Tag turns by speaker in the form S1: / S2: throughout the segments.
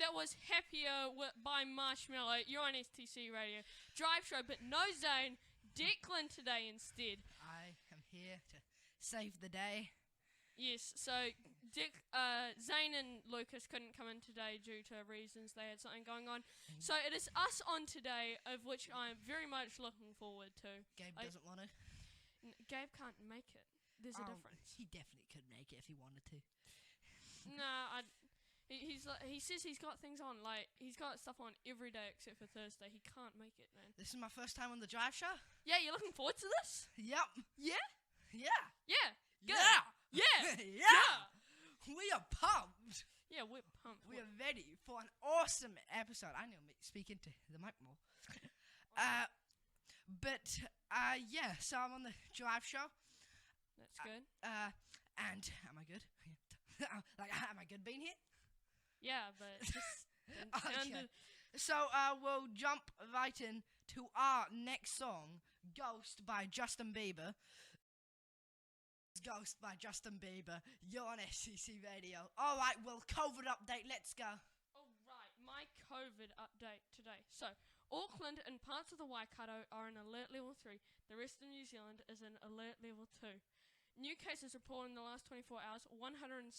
S1: That was Happier by Marshmallow. You're on STC Radio. Drive show, but no Zain. Declan today instead.
S2: I am here to save the day.
S1: Yes, so Zain and Lucas couldn't come in today due to reasons. They had something going on. So it is us on today, of which I'm very much looking forward to.
S2: Gabe doesn't want to.
S1: Gabe can't make it. There's a difference.
S2: He definitely could make it if he wanted to.
S1: No, he says he's got things on, like, he's got stuff on every day except for Thursday. He can't make it, man.
S2: This is my first time on the drive show.
S1: Yeah, you're looking forward to this?
S2: Yep.
S1: Yeah?
S2: Yeah.
S1: Yeah. Good.
S2: Yeah.
S1: Yeah.
S2: Yeah. We are pumped.
S1: Yeah, we're pumped.
S2: We are ready for an awesome episode. I need to speak into the mic more. Yeah, so I'm on the drive show.
S1: That's good.
S2: And am I good? Am I good being here?
S1: Yeah, but just
S2: okay. So we'll jump right in to our next song, Ghost by Justin Bieber. Ghost by Justin Bieber. You're on SCC Radio. Alright, well, COVID update, let's go.
S1: Alright, my COVID update today. So, Auckland and parts of the Waikato are in alert level 3. The rest of New Zealand is in alert level 2. New cases reported in the last 24 hours, 166.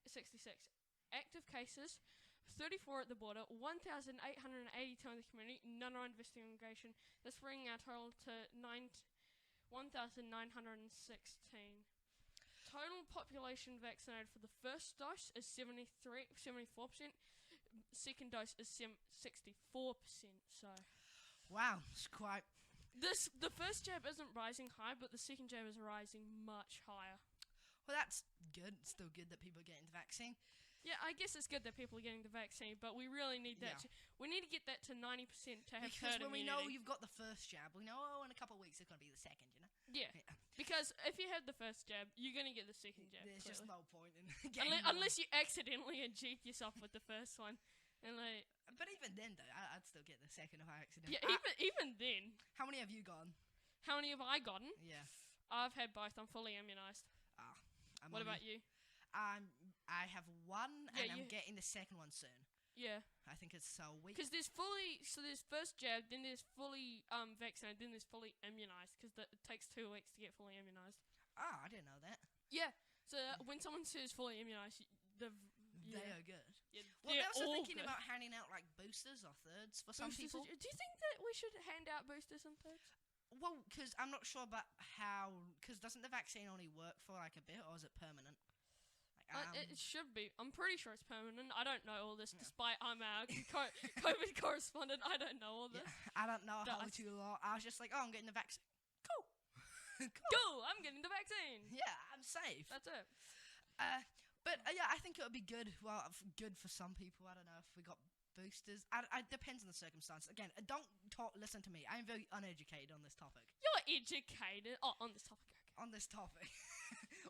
S1: 66. Active cases, 34 at the border, 1,882 in the community, none are investigation. This bringing our total to 1,916. Total population vaccinated for the first dose is 74%. Second dose is 64%. So,
S2: wow, it's quite.
S1: The first jab isn't rising high, but the second jab is rising much higher.
S2: Well, that's good. It's still good that people are getting the vaccine.
S1: Yeah, I guess it's good that people are getting the vaccine, but we really need that. We need to get that to 90% to have
S2: because
S1: herd
S2: when
S1: immunity.
S2: we know you've got the first jab, we know in a couple of weeks it's going to be the second, you know?
S1: Yeah. Because if you have the first jab, you're going to get the second jab.
S2: There's just no point in
S1: unless you accidentally inject yourself with the first one. And like,
S2: but even then, though, I'd still get the second if I accidentally.
S1: Yeah, even then.
S2: How many have you gotten?
S1: How many have I gotten?
S2: Yeah.
S1: I've had both. I'm fully immunised. What about you?
S2: I have one, and I'm getting the second one soon.
S1: Yeah.
S2: I think it's a week.
S1: Because there's first jab, then there's fully vaccinated, then there's fully immunised, because it takes 2 weeks to get fully immunised.
S2: Oh, I didn't know that.
S1: Yeah. So when someone says fully immunised, they
S2: are good.
S1: Yeah,
S2: well, they're also thinking
S1: good.
S2: about handing out like boosters or thirds for some people.
S1: Do you think that we should hand out boosters and thirds?
S2: Well, because I'm not sure about how. Because doesn't the vaccine only work for like a bit, or is it permanent?
S1: It should be. I'm pretty sure it's permanent. I don't know all this, despite I'm our COVID correspondent. I don't know all this.
S2: Yeah, I don't know a whole lot. I was just like, oh, I'm getting the vaccine. Cool.
S1: Cool. I'm getting the vaccine.
S2: Yeah, I'm safe.
S1: That's it.
S2: Yeah, I think it would be good. Well, good for some people. I don't know if we got boosters. It depends on the circumstance. Again, don't listen to me. I'm very uneducated on this topic.
S1: You're educated. Oh, on this topic. Okay.
S2: On this topic.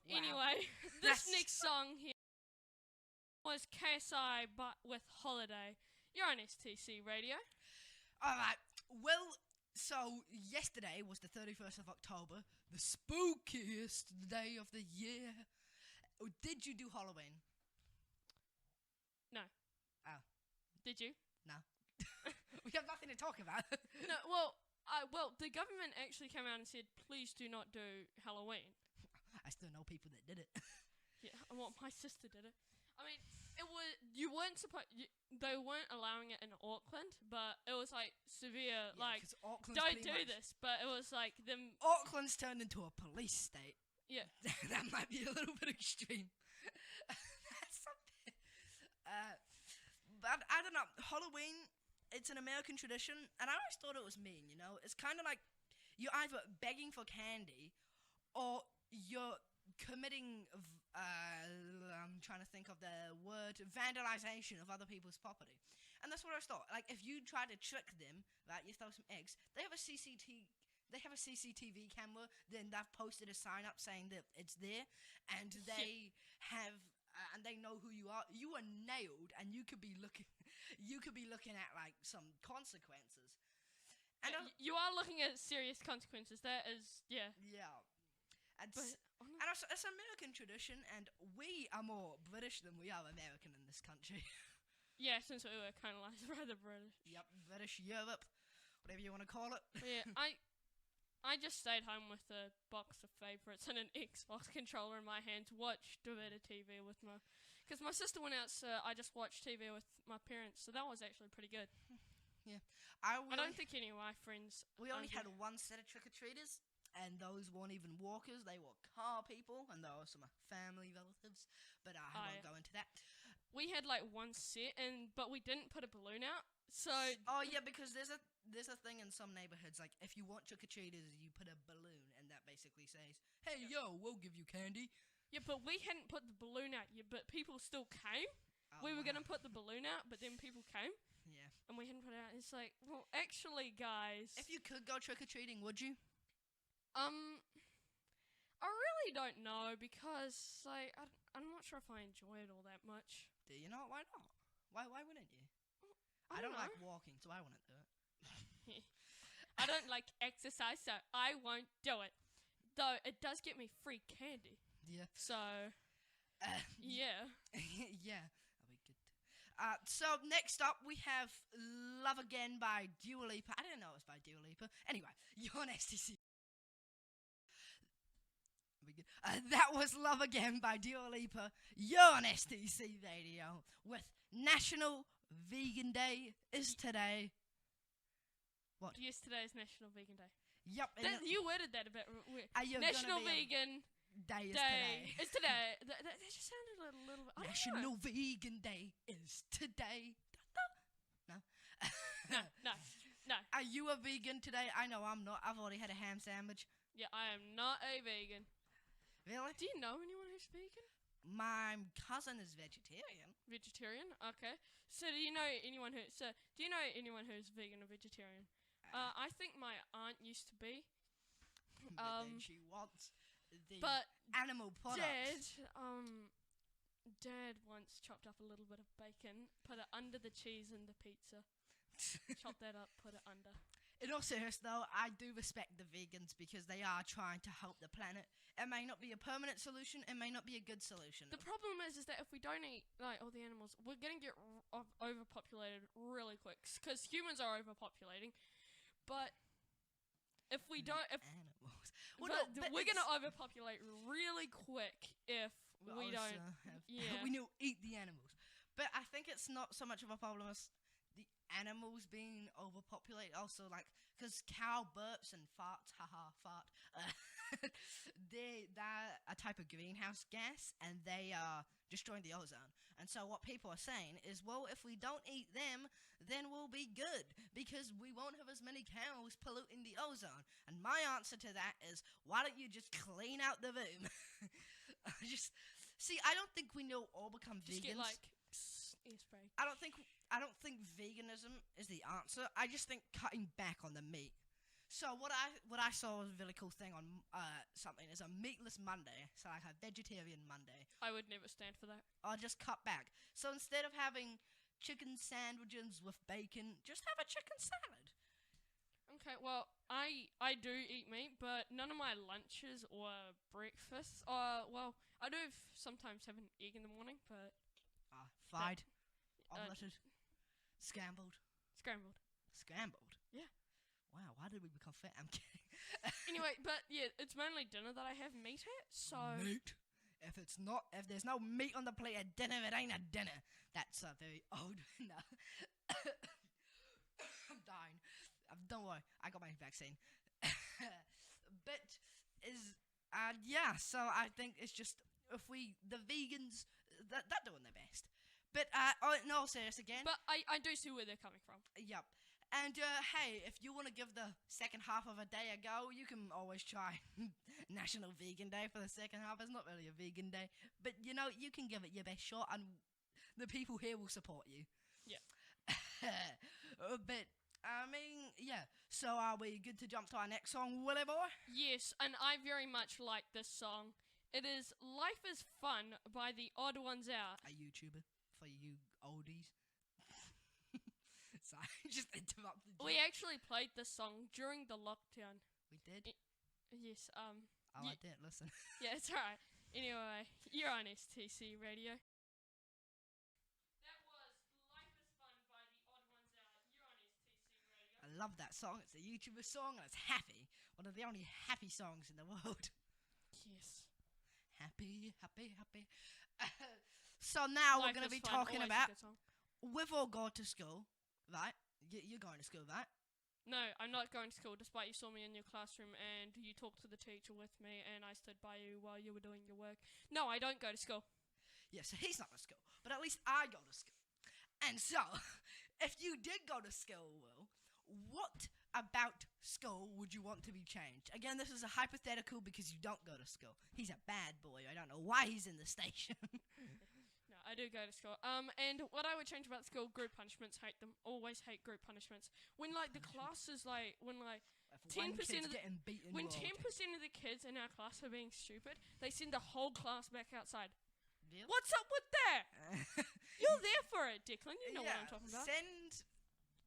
S1: Wow. Anyway, this next song here was KSI but with Holiday. You're on STC Radio.
S2: Alright, well, so yesterday was the 31st of October, the spookiest day of the year. Did you do Halloween?
S1: No.
S2: Oh.
S1: Did you?
S2: No. We have nothing to talk about.
S1: No, well, the government actually came out and said, please do not do Halloween.
S2: I still know people that did it.
S1: Yeah, well, my sister did it. I mean, you weren't supposed. They weren't allowing it in Auckland, but it was like severe.
S2: Yeah,
S1: like, don't do this. But it was like them.
S2: Auckland's turned into a police state.
S1: Yeah,
S2: that might be a little bit extreme. That's something. But I don't know. Halloween, it's an American tradition, and I always thought it was mean. You know, it's kind of like you're either begging for candy, or you're committing, I'm trying to think of the word, vandalization of other people's property. And that's what I thought. Like, if you try to trick them, right, you throw some eggs, they have a CCTV camera, then they've posted a sign up saying that it's there, and they have, and they know who you are. You are nailed, and you could be looking at, like, some consequences. And
S1: you are looking at serious consequences. That is, yeah.
S2: Yeah. And it's American tradition, and we are more British than we are American in this country.
S1: Yeah, since we were kind of like rather British.
S2: Yep, British Europe, whatever you want to call it.
S1: But yeah, I just stayed home with a box of favourites and an Xbox controller in my hand to watch a bit of TV with my... Because my sister went out, so I just watched TV with my parents, so that was actually pretty good.
S2: Yeah.
S1: I don't think any of my friends...
S2: We only had one set of trick-or-treaters, and those weren't even walkers, they were car people, and those were my family relatives, but I won't go into that.
S1: We had like one set, but we didn't put a balloon out, so...
S2: Oh yeah, because there's a thing in some neighborhoods, like, if you want trick-or-treaters, you put a balloon, and that basically says, hey, yo, we'll give you candy.
S1: Yeah, but we hadn't put the balloon out yet, but people still came.
S2: Oh,
S1: we were going to put the balloon out, but then people came.
S2: Yeah.
S1: And we hadn't put it out. It's like, well, actually, guys...
S2: If you could go trick-or-treating, would you?
S1: I really don't know, because, like, I'm not sure if I enjoy it all that much.
S2: Do you not? Why not? Why wouldn't you?
S1: I don't
S2: like walking, so I wouldn't do it.
S1: I don't like exercise, so I won't do it. Though, it does get me free candy.
S2: Yeah.
S1: So, yeah.
S2: Yeah, that'll be good. So next up we have Love Again by Dua Lipa. I didn't know it was by Dua Lipa. Anyway, you're on STC. That was Love Again by Dua Lipa. You're on STC Radio with National Vegan Day is today. What?
S1: Yes, today is National Vegan Day.
S2: Yep.
S1: You worded that a bit weird.
S2: National
S1: Vegan
S2: Day is today.
S1: It's today. That just sounded a little bit...
S2: National Vegan Day is today. No?
S1: No.
S2: Are you a vegan today? I know I'm not. I've already had a ham sandwich.
S1: Yeah, I am not a vegan.
S2: Really?
S1: Do you know anyone who's vegan?
S2: My cousin is vegetarian.
S1: Vegetarian? Okay. So do you know anyone who's vegan or vegetarian? I think my aunt used to be.
S2: But then she wants the
S1: but
S2: animal products.
S1: Dad once chopped up a little bit of bacon, put it under the cheese in the pizza. Chop that up, put it under.
S2: In all seriousness, though, I do respect the vegans because they are trying to help the planet. It may not be a permanent solution. It may not be a good solution.
S1: The problem is that if we don't eat like all the animals, we're gonna get overpopulated really quick because humans are overpopulating. But if we don't,
S2: animals,
S1: we're gonna overpopulate really quick if we don't.
S2: We need to eat the animals. But I think it's not so much of a problem as the animals being overpopulated. Also, like, because cow burps and farts, fart. They're a type of greenhouse gas, and they are destroying the ozone. And so what people are saying is, well, if we don't eat them, then we'll be good, because we won't have as many cows polluting the ozone. And my answer to that is, why don't you just clean out the room? I don't think we know all become
S1: just
S2: vegans.
S1: Get like ear spray.
S2: I don't think veganism is the answer. I just think cutting back on the meat. So what I saw was a really cool thing on something is a meatless Monday, so like a vegetarian Monday.
S1: I would never stand for that.
S2: I'll just cut back. So instead of having chicken sandwiches with bacon, just have a chicken salad.
S1: Okay, well, I do eat meat, but none of my lunches or breakfasts. Well, I do sometimes have an egg in the morning, but
S2: fried, omeletted, scrambled. Scrambled.
S1: Yeah.
S2: Wow, why did we become fat? I'm kidding.
S1: Anyway, but yeah, it's mainly dinner that I have meat at, so...
S2: Meat? If there's no meat on the plate at dinner, it ain't a dinner. That's very old. No. I'm dying. Don't worry, I got my vaccine. But so I think it's just, the vegans, they're doing their best. But, no, serious again.
S1: But I do see where they're coming from.
S2: Yep. And, hey, if you want to give the second half of a day a go, you can always try National Vegan Day for the second half. It's not really a vegan day. But, you can give it your best shot, and the people here will support you.
S1: Yeah.
S2: But, yeah. So, are we good to jump to our next song, Willie Boy?
S1: Yes, and I very much like this song. It is Life is Fun by the Odd Ones Out.
S2: A YouTuber for you oldies. Sorry, just interrupted you.
S1: We actually played this song during the lockdown.
S2: We did?
S1: Yes,
S2: I didn't listen.
S1: Yeah, it's alright. Anyway, you're on STC Radio. That was Life
S2: love that song. It's a YouTuber song and it's happy. One of the only happy songs in the world.
S1: Yes.
S2: Happy, happy, happy. So now we're
S1: Life
S2: going to
S1: is
S2: be
S1: fun,
S2: talking
S1: always a
S2: about
S1: good song.
S2: we've all gone to school, right? You're going to school, right?
S1: No, I'm not going to school, despite you saw me in your classroom and you talked to the teacher with me and I stood by you while you were doing your work. No, I don't go to school.
S2: Yeah, so he's not to school, but at least I go to school. And so, if you did go to school, Will, what about school would you want to be changed? Again, this is a hypothetical because you don't go to school. He's a bad boy. I don't know why he's in the station.
S1: No, I do go to school. And what I would change about school, group punishments, hate them. Always hate group punishments. When, like, the class is, like, when, like,
S2: If one
S1: 10%
S2: kid's
S1: of the-
S2: getting beaten,
S1: when
S2: we're all
S1: 10% of the kids in our class are being stupid, they send the whole class back outside.
S2: Really?
S1: What's up with that? You're there for it, Declan. You know what I'm talking about.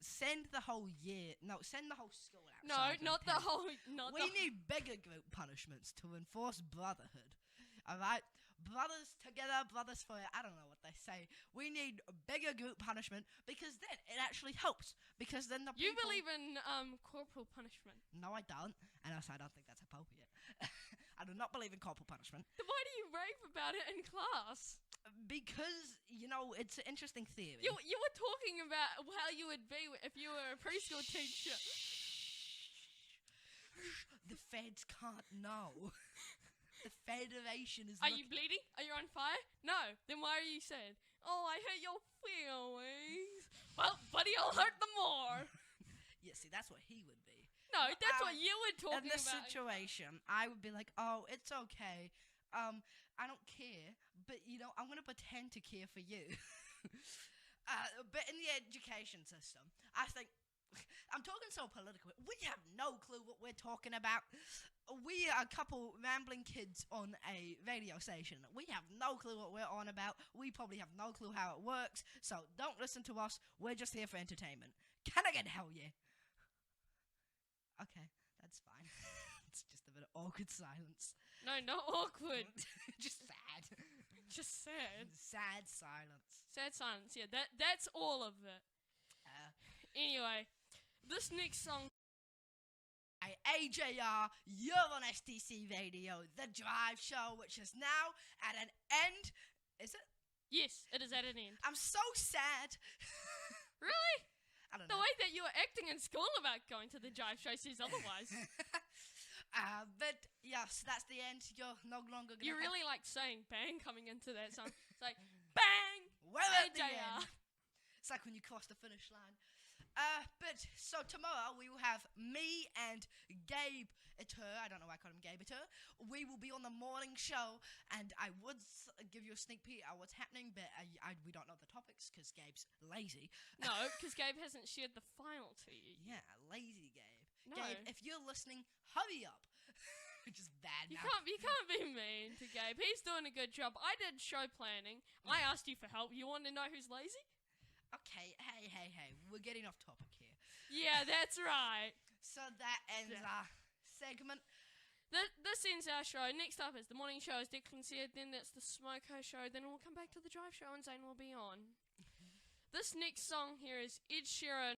S2: Send the whole year. No, send the whole school
S1: No,
S2: outside.
S1: not the whole.
S2: We need bigger group punishments to enforce brotherhood. All right, brothers together, brothers for it. I don't know what they say. We need a bigger group punishment because then it actually helps. Because then the
S1: You
S2: people...
S1: believe in corporal punishment.
S2: No, I don't, and also I don't think that's appropriate. I do not believe in corporal punishment
S1: Then why do you rave about it in class?
S2: because it's an interesting theory.
S1: You were talking about how you would be if you were a preschool teacher.
S2: The feds can't know. The Federation is.
S1: Are you bleeding? Are you on fire? No. Then why are you sad? Oh, I hurt your feelings. Well, buddy, I'll hurt them more.
S2: Yeah, see, that's what he would be.
S1: No, that's what you were talking
S2: In this
S1: about.
S2: situation, I would be like, oh, it's okay. I don't care, but I'm gonna pretend to care for you. But in the education system, I think I'm talking so political. We have no clue what we're talking about. We are a couple rambling kids on a radio station. We have no clue what we're on about. We probably have no clue how it works. So don't listen to us. We're just here for entertainment. Can I get hell yeah? Okay, that's fine. It's just a bit of awkward silence.
S1: No, not awkward.
S2: Just sad.
S1: Just sad.
S2: Sad silence.
S1: Sad silence. Yeah, that's all of it. Anyway, this next song.
S2: AJR, you're on STC Radio, the drive show, which is now at an end. Is it?
S1: Yes, it is at an end.
S2: I'm so sad.
S1: Really?
S2: I don't
S1: The
S2: know.
S1: way that you were acting in school about going to the jive show says otherwise.
S2: But yes, that's the end. You're no longer gonna.
S1: You really like saying bang coming into that song. It's like bang.
S2: Well at the
S1: AJR.
S2: end. It's like when you cross the finish line. But so tomorrow we will have me and Gabe Eter. I don't know why I call him Gabe Eter. We will be on the morning show, and I would give you a sneak peek at what's happening, but we don't know the topics because Gabe's lazy.
S1: No, because Gabe hasn't shared the file to you.
S2: Yeah, lazy Gabe.
S1: No.
S2: Gabe, if you're listening, hurry up. Just bad.
S1: You
S2: now.
S1: can't be mean to Gabe. He's doing a good job. I did show planning. I asked you for help. You want to know who's lazy?
S2: Okay, hey. We're getting off topic here.
S1: Yeah, that's right.
S2: So that ends our segment.
S1: This ends our show. Next up is the morning show, as Declan said. Then that's the Smoko show. Then we'll come back to the drive show and Zain will be on. This next song here is Ed Sheeran.